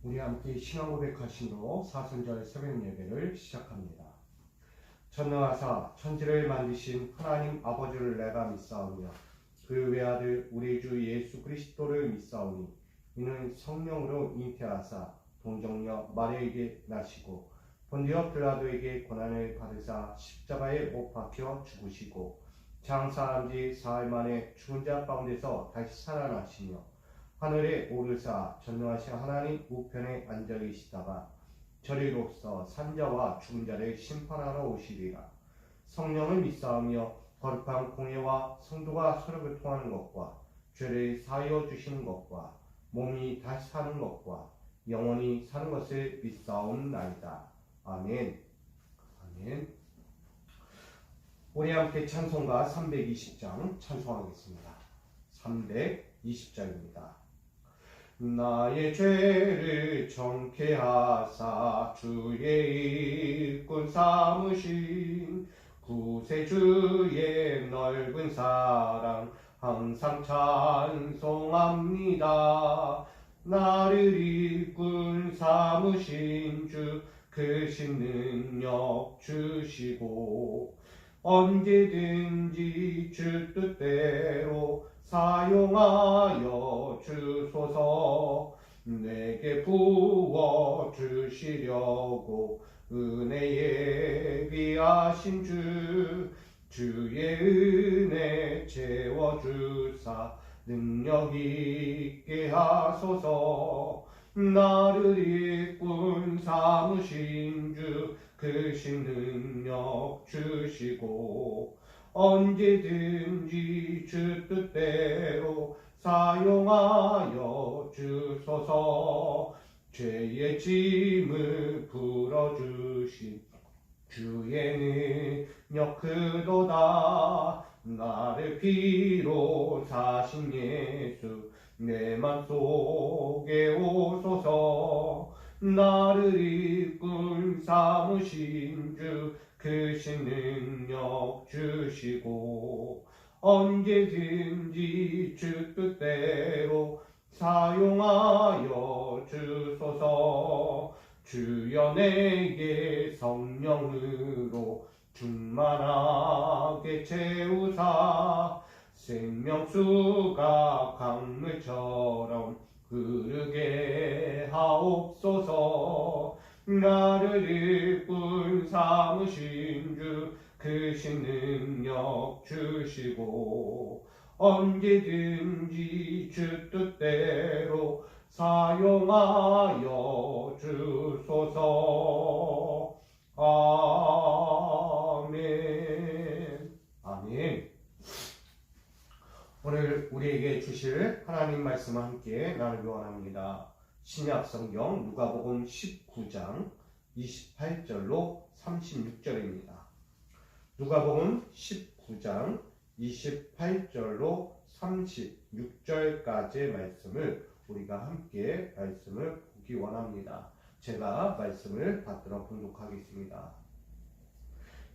우리 함께 신앙 고백하심으로 사순절 새벽 예배를 시작합니다. 전능하사 천지를 만드신 하나님 아버지를 내가 믿사오며 그 외아들 우리 주 예수 그리스도를 믿사오니 이는 성령으로 잉태하사 동정녀 마리아에게 나시고 본디오 빌라도에게 고난을 받으사 십자가에 못 박혀 죽으시고 장사한 지 사흘 만에 죽은 자 가운데서 다시 살아나시며 하늘에 오르사 전능하신 하나님 우편에 앉아 계시다가 저리로서 산자와 죽은 자를 심판하러 오시리라. 성령을 믿사오며 거룩한 공예와 성도가 서로 교통하는 것과 죄를 사하여 주시는 것과 몸이 다시 사는 것과 영원히 사는 것을 믿사옵나이다. 아멘. 아멘. 우리 함께 찬송가 320장 찬송하겠습니다. 320장입니다. 나의 죄를 정케 하사 주의 일꾼 삼으신 구세주의 넓은 사랑 항상 찬송합니다. 나를 일꾼 삼으신 주 크신 능력 주시고 언제든지 주 뜻대로 사용하여 주소서. 내게 부어 주시려고 은혜에 귀하신 주의 은혜 채워주사 능력 있게 하소서. 나를 일꾼 삼으신 주 크신 능력 주시고 언제든지 주 뜻대로 사용하여 주소서. 죄의 짐을 풀어주신 주의 능력 크도다. 나를 피로 사신 예수 내 맘속에 오소서. 나를 일꾼 삼으신 주 크신 능력 주시고 언제든지 주 뜻대로 사용하여 주소서. 주여 내게 성령으로 충만하게 채우사 생명수가 강물처럼 흐르게 하옵소서. 나를 일꾼 삼으신 주 크신 능력 주시고 언제든지 주 뜻대로 사용하여 주소서. 아멘. 아멘. 오늘 우리에게 주실 하나님 말씀과 함께 나누기 원합니다. 신약 성경 누가복음 19장 28절로 36절입니다. 누가복음 19장 28절로 36절까지의 말씀을 우리가 함께 말씀을 보기 원합니다. 제가 말씀을 받들어 봉독하겠습니다.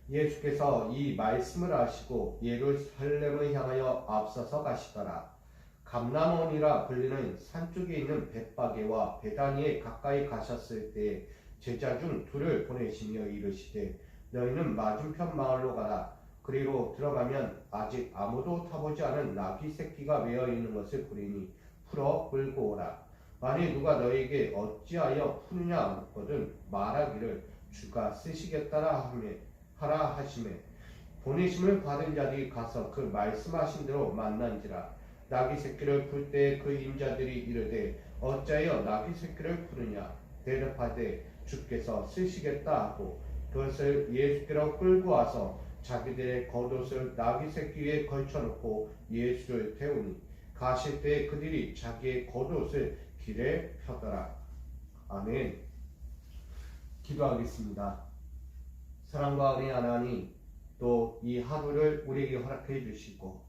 예수께서 이 말씀을 하시고 예루살렘을 향하여 앞서서 가시더라. 감람원이라 불리는 산쪽에 있는 벳바게와 베다니에 가까이 가셨을 때 제자 중 둘을 보내시며 이르시되 너희는 맞은편 마을로 가라. 그리로 들어가면 아직 아무도 타보지 않은 나귀 새끼가 매어 있는 것을 보리니 풀어 끌고 오라. 만일 누가 너희에게 어찌하여 푸느냐 묻거든 말하기를 주가 쓰시겠다라 하라 하시매 보내심을 받은 자들이 가서 그 말씀하신 대로 만난지라. 나귀 새끼를 풀 때 그 임자들이 이르되 어찌하여 나귀 새끼를 푸느냐 대답하되 주께서 쓰시겠다 하고 그것을 예수께로 끌고 와서 자기들의 겉옷을 나귀 새끼 위에 걸쳐놓고 예수를 태우니 가실 때 그들이 자기의 겉옷을 길에 펴더라. 아멘. 기도하겠습니다. 사랑과 은혜 하나님, 또 이 하루를 우리에게 허락해 주시고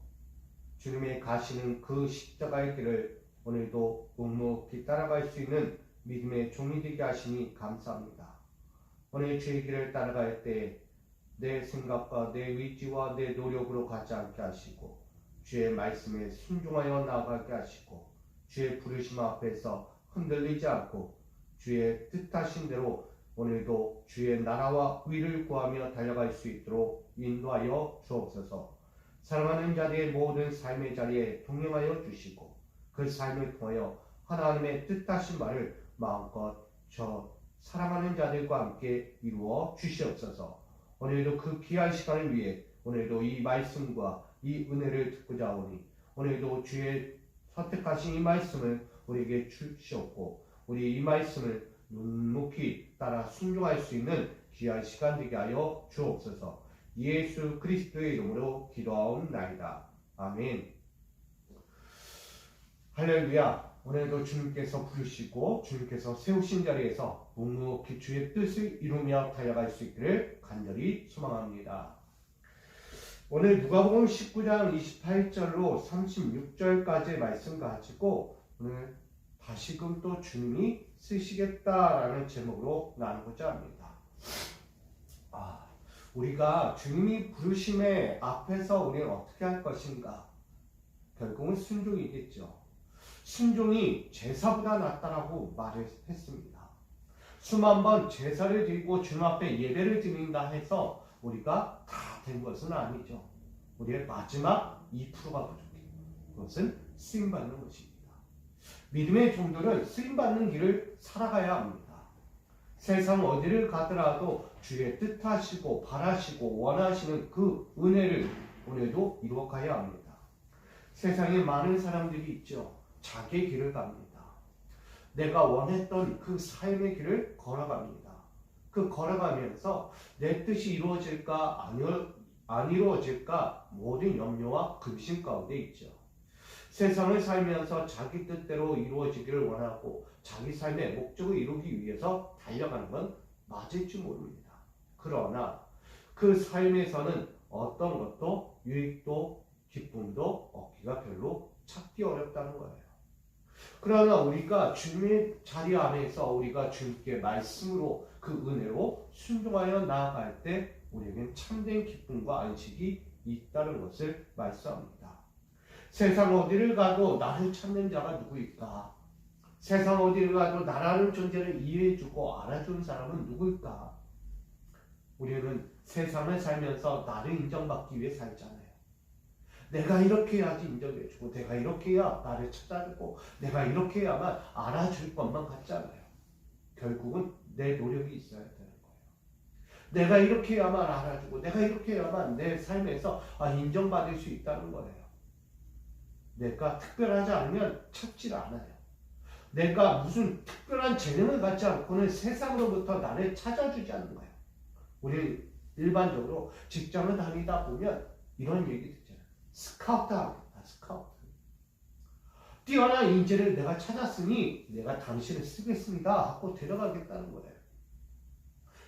주님의 가시는 그 십자가의 길을 오늘도 묵묵히 따라갈 수 있는 믿음의 종이 되게 하시니 감사합니다. 오늘 주의 길을 따라갈 때 내 생각과 내 의지와 내 노력으로 가지 않게 하시고 주의 말씀에 순종하여 나아가게 하시고 주의 부르심 앞에서 흔들리지 않고 주의 뜻하신 대로 오늘도 주의 나라와 의를 구하며 달려갈 수 있도록 인도하여 주옵소서. 사랑하는 자들의 모든 삶의 자리에 동행하여 주시고 그 삶을 통하여 하나님의 뜻하신 말을 마음껏 사랑하는 자들과 함께 이루어 주시옵소서. 오늘도 그 귀한 시간을 위해 오늘도 이 말씀과 이 은혜를 듣고자 하오니 오늘도 주의 선택하신 이 말씀을 우리에게 주시옵고 우리 이 말씀을 묵묵히 따라 순종할 수 있는 귀한 시간 되게 하여 주옵소서. 예수 그리스도의 이름으로 기도하옵나이다. 아멘. 할렐루야. 오늘도 주님께서 부르시고 주님께서 세우신 자리에서 묵묵히 주의 뜻을 이루며 달려갈 수 있기를 간절히 소망합니다. 오늘 누가복음 19장 28절로 36절까지의 말씀 가지고 오늘 다시금 또 주님이 쓰시겠다라는 제목으로 나누고자 합니다. 우리가 주님이 부르심의 앞에서 우리는 어떻게 할 것인가? 결국은 순종이겠죠. 순종이 제사보다 낫다라고 말을 했습니다. 수만 번 제사를 드리고 주님 앞에 예배를 드린다 해서 우리가 다 된 것은 아니죠. 우리의 마지막 2%가 부족해요. 그것은 쓰임받는 것입니다. 믿음의 종들은 쓰임받는 길을 살아가야 합니다. 세상 어디를 가더라도 주의 뜻하시고 바라시고 원하시는 그 은혜를 오늘도 이루어가야 합니다. 세상에 많은 사람들이 있죠. 자기의 길을 갑니다. 내가 원했던 그 삶의 길을 걸어갑니다. 그 걸어가면서 내 뜻이 이루어질까 안 이루어질까 모든 염려와 근심 가운데 있죠. 세상을 살면서 자기 뜻대로 이루어지기를 원하고 자기 삶의 목적을 이루기 위해서 달려가는 건 맞을지 모릅니다. 그러나 그 삶에서는 어떤 것도 유익도 기쁨도 얻기가 별로 찾기 어렵다는 거예요. 그러나 우리가 주님의 자리 안에서 우리가 주님께 말씀으로 그 은혜로 순종하여 나아갈 때 우리에겐 참된 기쁨과 안식이 있다는 것을 말씀합니다. 세상 어디를 가도 나를 찾는 자가 누구일까? 세상 어디를 가도 나라는 존재를 이해해주고 알아주는 사람은 누구일까? 우리는 세상을 살면서 나를 인정받기 위해 살잖아요. 내가 이렇게 해야지 인정해주고 내가 이렇게 해야 나를 찾아주고 내가 이렇게 해야만 알아줄 것만 같잖아요. 결국은 내 노력이 있어야 되는 거예요. 내가 이렇게 해야만 알아주고 내가 이렇게 해야만 내 삶에서 인정받을 수 있다는 거예요. 내가 특별하지 않으면 찾지를 않아요. 내가 무슨 특별한 재능을 갖지 않고는 세상으로부터 나를 찾아주지 않는 거예요. 우리 일반적으로 직장을 다니다 보면 이런 얘기 듣잖아요. 스카우트 하겠다. 스카우트. 뛰어난 인재를 내가 찾았으니 내가 당신을 쓰겠습니다 하고 데려가겠다는 거예요.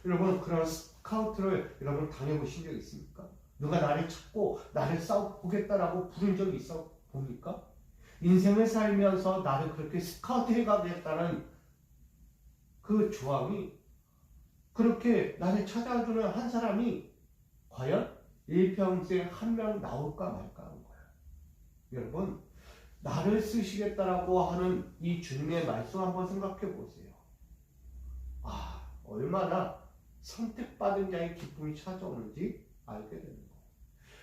여러분 그런 스카우트를 여러분 당해보신 적 있습니까? 누가 나를 찾고 나를 싸워보겠다라고 부른 적이 있어 봅니까? 인생을 살면서 나를 그렇게 스카우트 해가겠다는 그 조항이 그렇게 나를 찾아주는 한 사람이 과연 일평생 한 명 나올까 말까 하는 거예요. 여러분 나를 쓰시겠다라고 하는 이 주님의 말씀 한번 생각해 보세요. 얼마나 선택받은 자의 기쁨이 찾아오는지 알게 되는 거예요.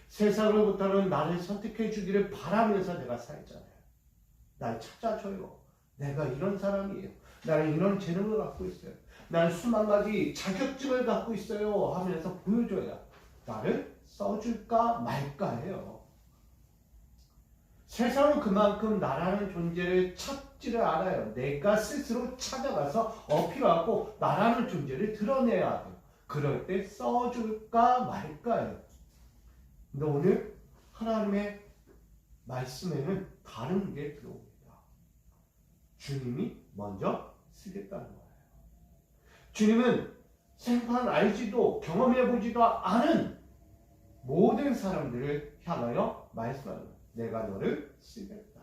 세상으로부터는 나를 선택해 주기를 바라면서 내가 살잖아요. 날 찾아줘요. 내가 이런 사람이에요. 나는 이런 재능을 갖고 있어요. 나는 수만 가지 자격증을 갖고 있어요 하면서 보여줘야 나를 써줄까 말까 해요. 세상은 그만큼 나라는 존재를 찾지를 않아요. 내가 스스로 찾아가서 어필하고 나라는 존재를 드러내야 돼요. 그럴 때 써줄까 말까요. 근데 오늘 하나님의 말씀에는 다른 게 들어옵니다. 주님이 먼저 쓰겠다는 거예요. 주님은 생판 알지도 경험해보지도 않은 모든 사람들을 향하여 말씀하는 거예요. 내가 너를 쓰겠다.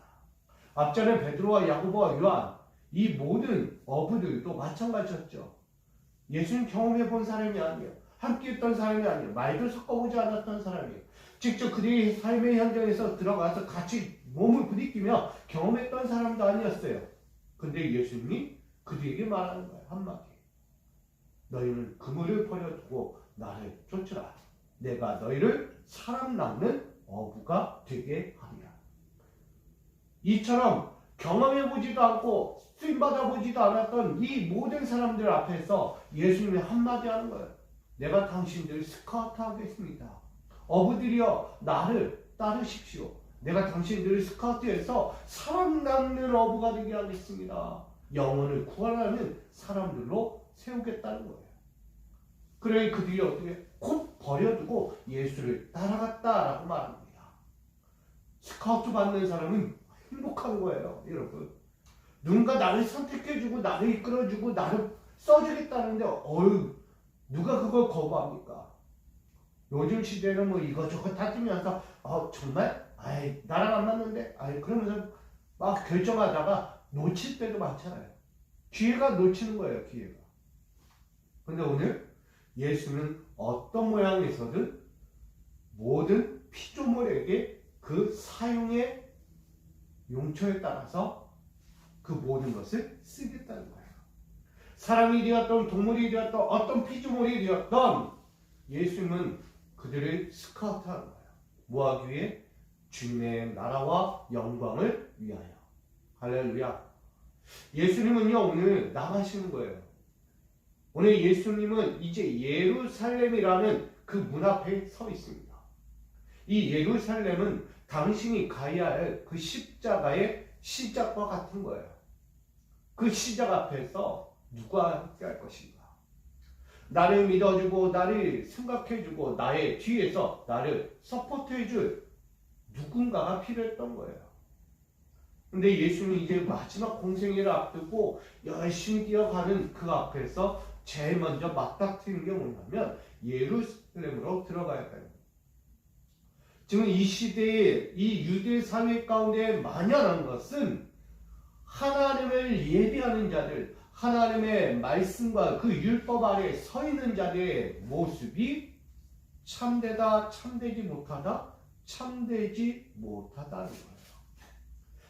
앞전에 베드로와 야고보와 요한 이 모든 어부들도 마찬가지였죠. 예수님 경험해본 사람이 아니에요. 함께했던 사람이 아니에요. 말도 섞어보지 않았던 사람이에요. 직접 그들이 삶의 현장에서 들어가서 같이 몸을 부딪히며 경험했던 사람도 아니었어요. 근데 예수님이 그들에게 말하는 거예요. 한마디. 너희는 그물을 버려두고 나를 쫓으라. 내가 너희를 사람 낚는 어부가 되게 하리라. 이처럼 경험해보지도 않고 쓰임받아보지도 않았던 이 모든 사람들 앞에서 예수님이 한마디 하는 거예요. 내가 당신들을 스카우트 하겠습니다. 어부들이여 나를 따르십시오. 내가 당신들을 스카우트해서 사람 낚는 어부가 되게 하겠습니다. 영혼을 구원하는 사람들로 세우겠다는 거예요. 그래 그들이 어떻게 곧 버려두고 예수를 따라갔다라고 말합니다. 스카우트 받는 사람은 행복한 거예요, 여러분. 누군가 나를 선택해주고 나를 이끌어주고 나를 써주겠다는데 누가 그걸 거부합니까? 요즘 시대는 뭐 이것저것 따지면서 정말 나랑 안 맞는데 그러면서 막 결정하다가 놓칠 때도 많잖아요. 기회가 놓치는 거예요, 기회가. 근데 오늘 예수는 어떤 모양에서든 모든 피조물에게 그 사용의 용처에 따라서 그 모든 것을 쓰겠다는 거예요. 사람이 되었던 동물이 되었던 어떤 피조물이 되었던 예수님은 그들을 스카우트하는 거예요. 뭐하기 위해? 주님의 나라와 영광을 위하여. 할렐루야. 예수님은요 오늘 나가시는 거예요. 오늘 예수님은 이제 예루살렘이라는 그 문 앞에 서 있습니다. 이 예루살렘은 당신이 가야 할 그 십자가의 시작과 같은 거예요. 그 시작 앞에서 누가 함께 할 것인가? 나를 믿어주고 나를 생각해주고 나의 뒤에서 나를 서포트해줄 누군가가 필요했던 거예요. 근데 예수님이 이제 마지막 공생애를 앞두고 열심히 뛰어가는 그 앞에서 제일 먼저 맞닥뜨리는 게 뭐냐면 예루살렘으로 들어가야 돼요. 지금 이 시대에 이 유대 사회 가운데 만연한 것은 하나님을 예비하는 자들, 하나님의 말씀과 그 율법 아래 서 있는 자들의 모습이 참되다, 참되지 못하다, 참되지 못하다는 거예요.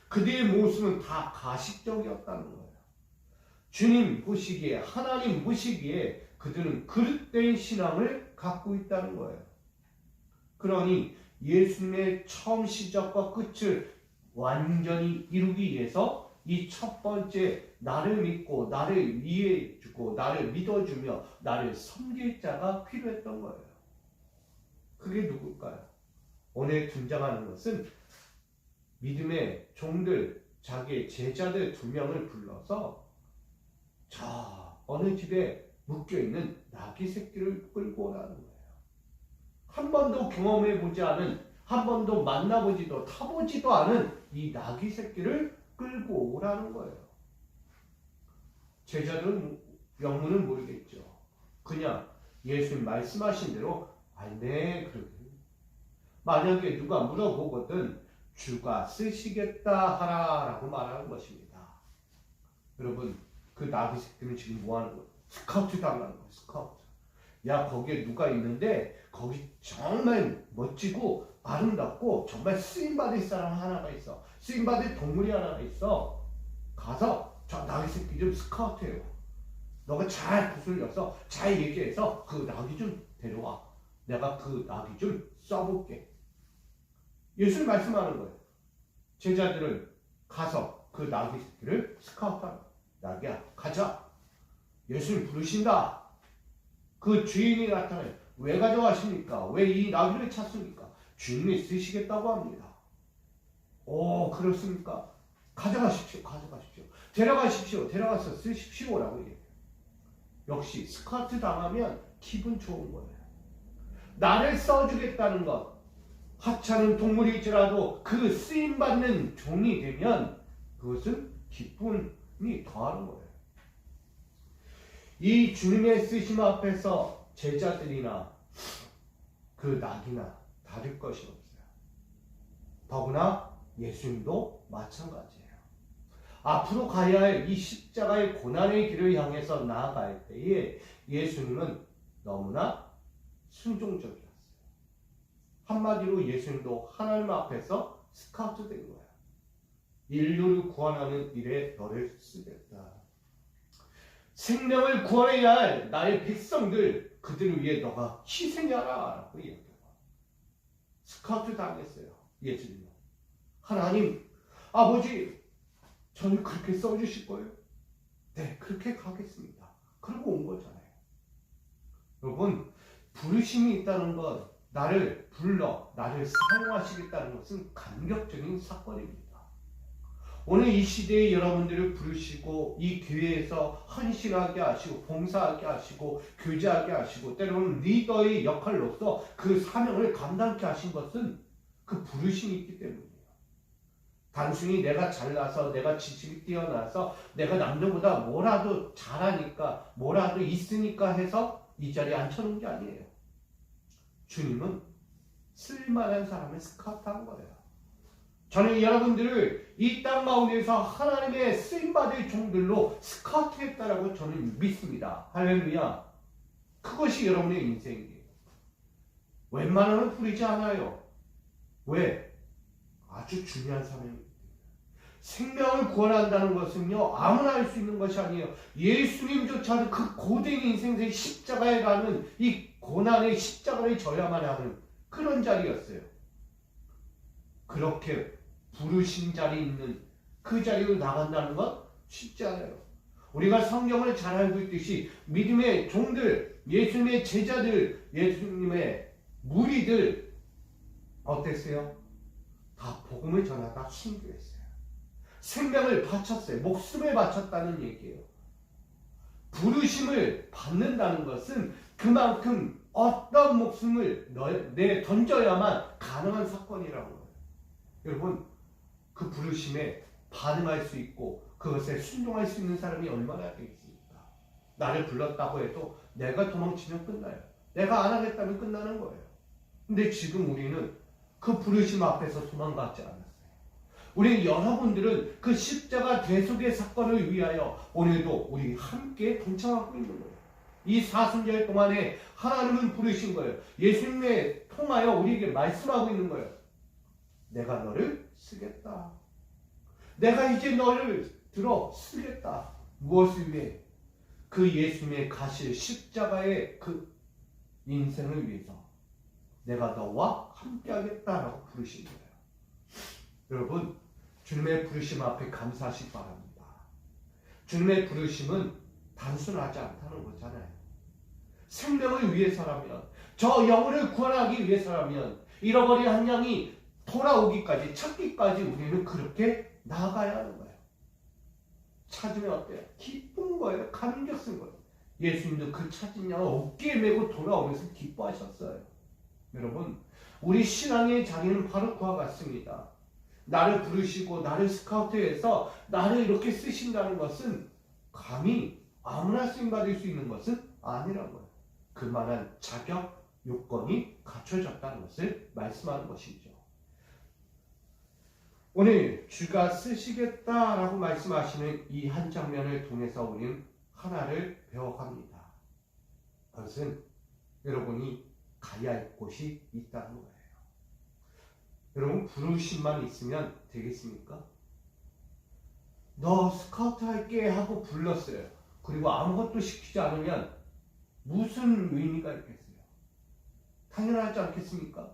그들의 모습은 다 가식적이었다는 거예요. 주님 보시기에, 하나님 보시기에 그들은 그릇된 신앙을 갖고 있다는 거예요. 그러니 예수님의 처음 시작과 끝을 완전히 이루기 위해서 이 첫 번째 나를 믿고 나를 이해해주고 나를 믿어주며 나를 섬길 자가 필요했던 거예요. 그게 누굴까요? 오늘 등장하는 것은 믿음의 종들, 자기의 제자들 2명을 불러서 어느 집에 묶여있는 나귀 새끼를 끌고 오라는 거예요. 한 번도 경험해보지 않은, 한 번도 만나보지도 타보지도 않은 이 나귀 새끼를 끌고 오라는 거예요. 제자들은 영문은 모르겠죠. 그냥 예수님 말씀하신 대로 네 그러게. 만약에 누가 물어보거든 주가 쓰시겠다 하라 라고 말하는 것입니다. 여러분 그 나귀 새끼는 지금 뭐 하는 거예요? 스카우트 당하는 거예요. 스카우트. 야 거기에 누가 있는데 거기 정말 멋지고 아름답고 정말 쓰임받을 사람 하나가 있어. 쓰임받을 동물이 하나가 있어. 가서 저 나귀 새끼 좀 스카우트해요. 너가 잘 구슬려서 잘 얘기해서 그 나귀 좀 데려와. 내가 그 나귀 좀 써볼게. 예수님 말씀하는 거예요. 제자들은 가서 그 나귀 새끼를 스카우트하는 거예요. 나귀야 가자. 예수님 부르신다. 그 주인이 나타나요. 왜 가져가십니까? 왜 이 나귀를 찾습니까? 주인이 쓰시겠다고 합니다. 그렇습니까? 가져가십시오. 가져가십시오. 데려가십시오. 데려가서 쓰십시오라고 얘기해요. 역시 스카우트 당하면 기분 좋은 거예요. 나를 써주겠다는 것. 하찮은 동물일지라도 그 쓰임받는 종이 되면 그것은 기쁨이 더하는 거예요. 이 주님의 쓰심 앞에서 제자들이나 그 나귀나 다를 것이 없어요. 더구나 예수님도 마찬가지예요. 앞으로 가야 할 이 십자가의 고난의 길을 향해서 나아갈 때에 예수님은 너무나 순종적이었어요. 한마디로 예수님도 하나님 앞에서 스카우트 된 거예요. 인류를 구원하는 일에 너를 쓰겠다. 생명을 구원해야 할 나의 백성들, 그들을 위해 너가 희생하라 라고 이야기해요. 스카우트 당했어요. 예수님. 하나님, 아버지, 저를 그렇게 써주실 거예요? 네, 그렇게 가겠습니다. 그러고 온 거잖아요. 여러분, 부르심이 있다는 것, 나를 불러, 나를 사용하시겠다는 것은 감격적인 사건입니다. 오늘 이 시대에 여러분들을 부르시고 이 교회에서 헌신하게 하시고 봉사하게 하시고 교제하게 하시고 때로는 리더의 역할로서 그 사명을 감당케 하신 것은 그 부르심이 있기 때문이에요. 단순히 내가 잘나서 내가 지식이 뛰어나서 내가 남들보다 뭐라도 잘하니까 뭐라도 있으니까 해서 이 자리에 앉혀놓은 게 아니에요. 주님은 쓸만한 사람을 스카우트한 거예요. 저는 여러분들을 이 땅 가운데서 하나님의 쓰임받을 종들로 스카우트했다라고 저는 믿습니다. 할렐루야. 그것이 여러분의 인생이에요. 웬만하면 부리지 않아요. 왜? 아주 중요한 사명입니다. 생명을 구원한다는 것은요, 아무나 할 수 있는 것이 아니에요. 예수님조차도 그 고된 인생의 십자가에 가는 이 고난의 십자가를 져야만 하는 그런 자리였어요. 그렇게 부르신 자리에 있는 그 자리로 나간다는 건 쉽지 않아요. 우리가 성경을 잘 알고 있듯이 믿음의 종들, 예수님의 제자들, 예수님의 무리들 어땠어요? 다 복음을 전하다 순교했어요. 생명을 바쳤어요. 목숨을 바쳤다는 얘기예요. 부르심을 받는다는 것은 그만큼 어떤 목숨을 내 던져야만 가능한 사건이라고 해요. 여러분, 그 부르심에 반응할 수 있고 그것에 순종할 수 있는 사람이 얼마나 되겠습니까? 나를 불렀다고 해도 내가 도망치면 끝나요. 내가 안 하겠다면 끝나는 거예요. 근데 지금 우리는 그 부르심 앞에서 도망가지 않았어요. 우리 여러분들은 그 십자가 대속의 사건을 위하여 오늘도 우리 함께 동참하고 있는 거예요. 이 사순절 동안에 하나님은 부르신 거예요. 예수님에 통하여 우리에게 말씀하고 있는 거예요. 내가 너를 쓰겠다. 내가 이제 너를 들어 쓰겠다. 무엇을 위해? 그 예수님의 가실 십자가의 그 인생을 위해서 내가 너와 함께 하겠다라고 부르신 거예요. 여러분, 주님의 부르심 앞에 감사하시기 바랍니다. 주님의 부르심은 단순하지 않다는 거잖아요. 생명을 위해서라면, 저 영혼을 구원하기 위해서라면, 잃어버린 한 양이 돌아오기까지, 찾기까지 우리는 그렇게 나아가야 하는 거예요. 찾으면 어때요? 기쁜 거예요. 감격스러운 거예요. 예수님도 그 찾은 양을 어깨에 메고 돌아오면서 기뻐하셨어요. 여러분, 우리 신앙의 자리는 바로 그와 같습니다. 나를 부르시고 나를 스카우트해서 나를 이렇게 쓰신다는 것은 감히 아무나 쓰임받을 수 있는 것은 아니라고요. 그만한 자격, 요건이 갖춰졌다는 것을 말씀하는 것이죠. 오늘 주가 쓰시겠다라고 말씀하시는 이 한 장면을 통해서 우리는 하나를 배워갑니다. 그것은 여러분이 가야 할 곳이 있다는 거예요. 여러분, 부르심만 있으면 되겠습니까? 너 스카우트 할게 하고 불렀어요. 그리고 아무것도 시키지 않으면 무슨 의미가 있겠어요? 당연하지 않겠습니까?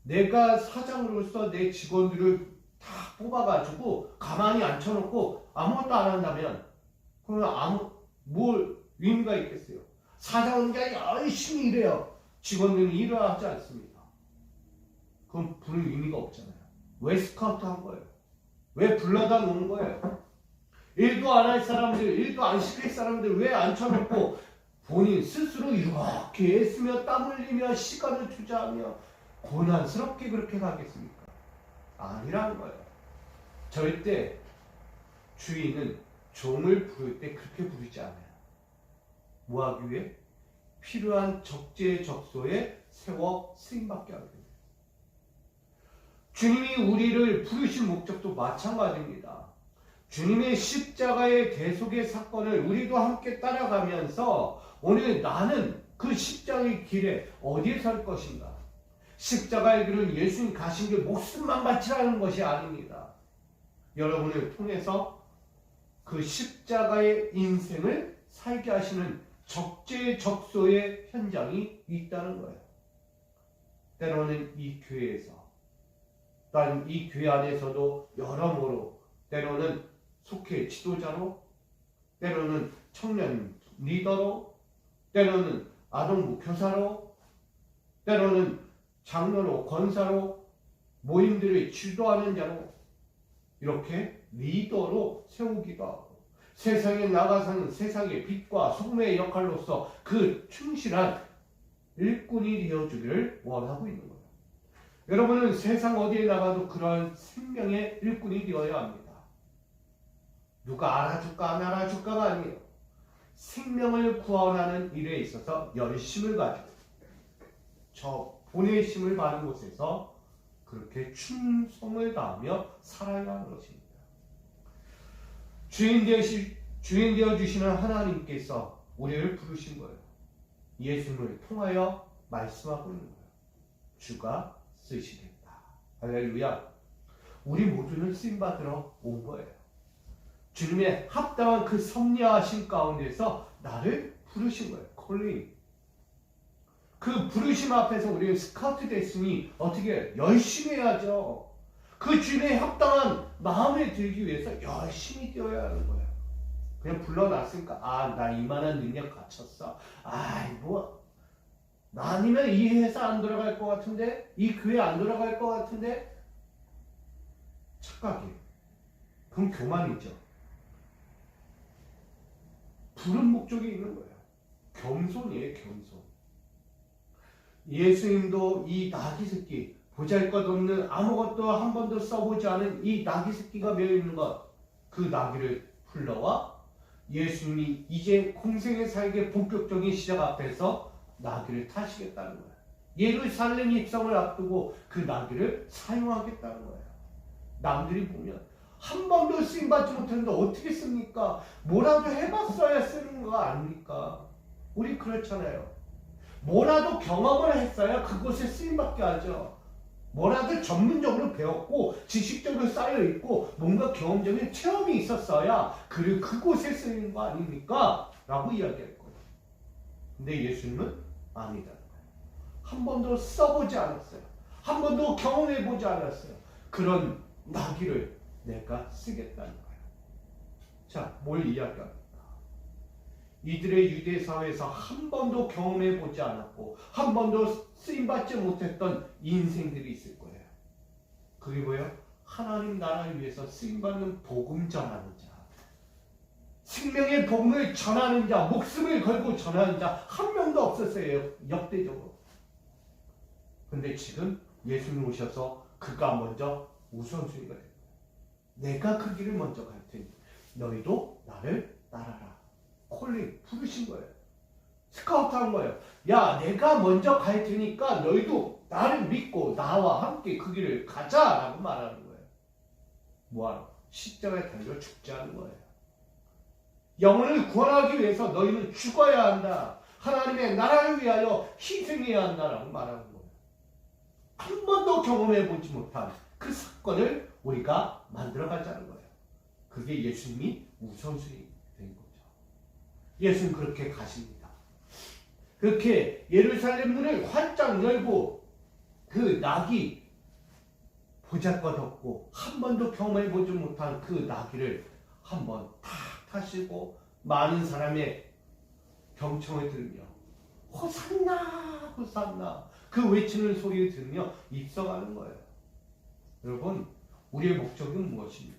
내가 사장으로서 내 직원들을 다 뽑아가지고 가만히 앉혀놓고 아무것도 안 한다면 그러면 뭘 의미가 있겠어요? 사장은 그냥 열심히 일해요. 직원들은 일을 하지 않습니다. 그럼 부를 의미가 없잖아요. 왜 스카우트 한 거예요? 왜 불러다 놓은 거예요? 일도 안 할 사람들, 일도 안 시킬 사람들 왜 앉혀놓고 본인 스스로 이렇게 애쓰며 땀 흘리며 시간을 투자하며 고난스럽게 그렇게 가겠습니까? 아니라는 거예요. 절대 주인은 종을 부를 때 그렇게 부르지 않아요. 뭐 하기 위해? 필요한 적재적소에 세워 쓰임받게 하게 됩니다. 주님이 우리를 부르신 목적도 마찬가지입니다. 주님의 십자가의 대속의 사건을 우리도 함께 따라가면서 오늘 나는 그 십자가의 길에 어디에 설 것인가? 십자가의 길은 예수님 가신 길 목숨만 바치라는 것이 아닙니다. 여러분을 통해서 그 십자가의 인생을 살게 하시는 적재적소의 현장이 있다는 거예요. 때로는 이 교회에서, 또한 이 교회 안에서도 여러모로 때로는 속회 지도자로, 때로는 청년 리더로, 때로는 아동부 교사로, 때로는 장로로, 권사로, 모임들을 지도하는 자로 이렇게 리더로 세우기도 하고, 세상에 나가서는 세상의 빛과 소금의 역할로서 그 충실한 일꾼이 되어주기를 원하고 있는 거예요. 여러분은 세상 어디에 나가도 그런 생명의 일꾼이 되어야 합니다. 누가 알아줄까 안 알아줄까가 아니에요. 생명을 구원하는 일에 있어서 열심을 가지고 저 보내심을 받은 곳에서 그렇게 충성을 다하며 살아야 하는 것입니다. 주인 되어 주시는 하나님께서 우리를 부르신 거예요. 예수님을 통하여 말씀하고 있는 거예요. 주가 쓰시겠다. 할렐루야. 우리 모두는 쓰임받으러 온 거예요. 주님의 합당한 그 섭리하신 가운데서 나를 부르신 거예요. 콜링. 그 부르심 앞에서 우리는 스카우트 됐으니 어떻게 열심히 해야죠. 그 주님의 합당한 마음에 들기 위해서 열심히 뛰어야 하는 거예요. 그냥 불러놨으니까 나 이만한 능력 갖췄어. 나 아니면 이 회사 안 돌아갈 것 같은데, 이 교회 안 돌아갈 것 같은데, 착각이에요. 그럼 교만이죠. 부른 목적이 있는 거예요. 겸손이에요, 겸손. 예수님도 이 나귀 새끼, 보잘것없는 아무것도 한 번도 써보지 않은 이 나귀 새끼가 매여있는 것, 그 나귀를 불러와 예수님이 이제 공생의 살게 본격적인 시작 앞에서 나귀를 타시겠다는 거예요. 예루살렘 입성을 앞두고 그 나귀를 사용하겠다는 거예요. 남들이 보면 한 번도 쓰임받지 못했는데 어떻게 씁니까? 뭐라도 해봤어야 쓰는 거 아닙니까? 우리 그렇잖아요. 뭐라도 경험을 했어야 그곳에 쓰임받게 하죠. 뭐라도 전문적으로 배웠고 지식적으로 쌓여있고 뭔가 경험적인 체험이 있었어야 그곳에 쓰이는 거 아닙니까? 라고 이야기할 거예요. 근데 예수님은 아니다는 거예요. 한 번도 써보지 않았어요. 한 번도 경험해보지 않았어요. 그런 나귀를 내가 쓰겠다는 거예요. 자, 뭘 이야기합니까? 이들의 유대 사회에서 한 번도 경험해보지 않았고 한 번도 쓰임받지 못했던 인생들이 있을 거예요. 그게 뭐예요? 하나님 나라를 위해서 쓰임받는 복음 전하는 자, 생명의 복음을 전하는 자, 목숨을 걸고 전하는 자 한 명도 없었어요. 역대적으로. 근데 지금 예수님 오셔서 그가 먼저 우선순위가 됩니다. 내가 그 길을 먼저 갈 테니 너희도 나를 따라라. 콜링, 부르신 거예요. 스카우트 한 거예요. 야, 내가 먼저 갈 테니까 너희도 나를 믿고 나와 함께 그 길을 가자라고 말하는 거예요. 뭐하러? 십자가에 달려 죽자는 거예요. 영혼을 구원하기 위해서 너희는 죽어야 한다. 하나님의 나라를 위하여 희생해야 한다라고 말하는 거예요. 한 번도 경험해보지 못한 그 사건을 우리가 만들어가자는 거예요. 그게 예수님이 우선순위 된 거죠. 예수는 그렇게 가십니다. 그렇게 예루살렘 문을 활짝 열고 그 낙이 보잘것없고 한 번도 경험해보지 못한 그 나귀를 한번 탁 타시고 많은 사람의 경청을 들으며 호산나 호산나 그 외치는 소리를 들으며 입성하는 거예요. 여러분, 우리의 목적은 무엇입니까?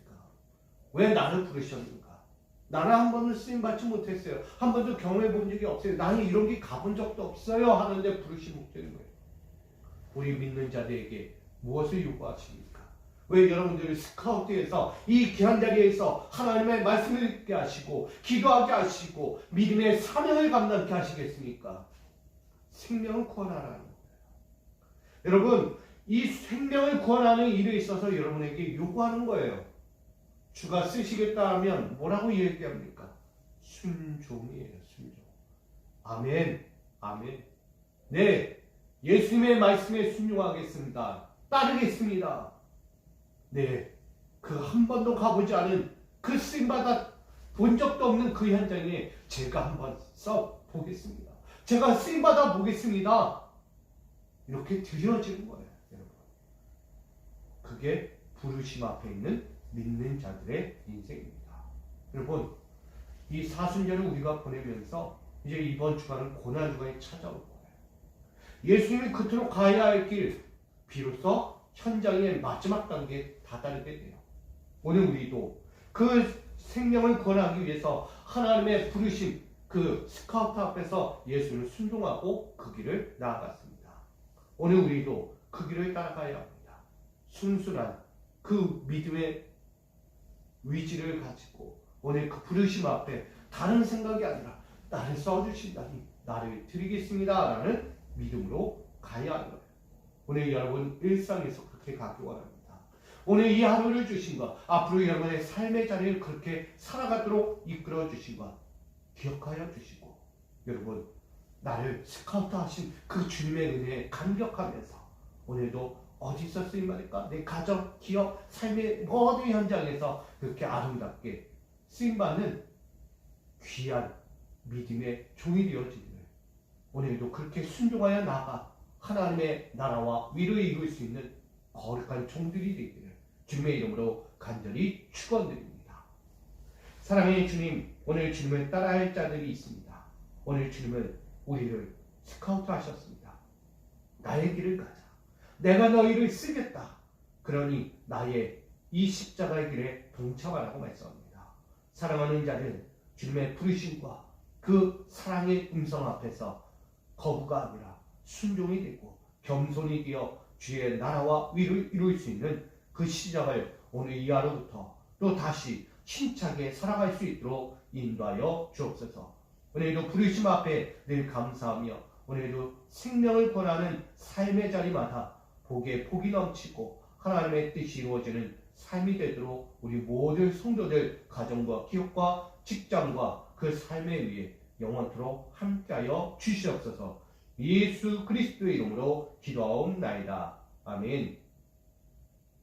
왜 나를 부르셨는가? 나는 한 번도 쓰임받지 못했어요. 한 번도 경험해본 적이 없어요. 나는 이런 게 가본 적도 없어요 하는데 부르신 목적인 거예요. 우리 믿는 자들에게 무엇을 요구하십니까? 왜 여러분들을 스카우트해서 이 귀한 자리에서 하나님의 말씀을 읽게 하시고 기도하게 하시고 믿음의 사명을 감당케 하시겠습니까? 생명을 구원하라는 거예요. 여러분, 이 생명을 구원하는 일에 있어서 여러분에게 요구하는 거예요. 주가 쓰시겠다 하면 뭐라고 얘기합니까? 순종이에요. 순종. 아멘. 아멘. 네, 예수님의 말씀에 순종하겠습니다. 따르겠습니다. 네, 그 한 번도 가보지 않은 그 쓰임받아 본 적도 없는 그 현장에 제가 한번 써보겠습니다. 제가 쓰임받아 보겠습니다. 이렇게 드려지는 거예요, 여러분. 그게 부르심 앞에 있는 믿는 자들의 인생입니다. 여러분, 이 사순절을 우리가 보내면서 이제 이번 주간은 고난 주간이 찾아올 거예요. 예수님이 그토록 가야 할 길, 비로소 현장의 마지막 단계에 다다르게 돼요. 오늘 우리도 그 생명을 구원하기 위해서 하나님의 부르심, 그 스카우트 앞에서 예수를 순종하고 그 길을 나아갔습니다. 오늘 우리도 그 길을 따라가야 합니다. 순순한 그 믿음의 의지를 가지고 오늘 그 부르심 앞에 다른 생각이 아니라 나를 써주신다니 나를 드리겠습니다 라는 믿음으로 가야 하는 거예요. 오늘 여러분 일상에서 그렇게 가기 원합니다. 오늘 이 하루를 주신 것, 앞으로 여러분의 삶의 자리를 그렇게 살아가도록 이끌어 주신 것 기억하여 주시고, 여러분 나를 스카우트 하신 그 주님의 은혜에 감격하면서 오늘도 어디서 쓰임받을까? 내 가정, 기업, 삶의 모든 현장에서 그렇게 아름답게 쓰임받는 귀한 믿음의 종이 되어지기를, 오늘도 그렇게 순종하여 나가 하나님의 나라와 위를 이룰 수 있는 거룩한 종들이 되기를 주님의 이름으로 간절히 축원드립니다. 사랑하는 주님, 오늘 주님을 따라할 자들이 있습니다. 오늘 주님은 우리를 스카우트 하셨습니다. 나의 길을 가자. 내가 너희를 쓰겠다. 그러니 나의 이 십자가의 길에 동참하라고 말씀합니다. 사랑하는 자는 주님의 부르심과 그 사랑의 음성 앞에서 거부가 아니라 순종이 되고 겸손이 되어 주의 나라와 위를 이룰 수 있는 그 시작을 오늘 이 하루부터 또 다시 힘차게 살아갈 수 있도록 인도하여 주옵소서. 오늘도 부르심 앞에 늘 감사하며 오늘도 생명을 권하는 삶의 자리마다 복에 복이 넘치고 하나님의 뜻이 이루어지는 삶이 되도록 우리 모든 성도들 가정과 기업과 직장과 그 삶에 위해 영원토록 함께하여 주시옵소서. 예수 그리스도의 이름으로 기도하옵나이다. 아멘.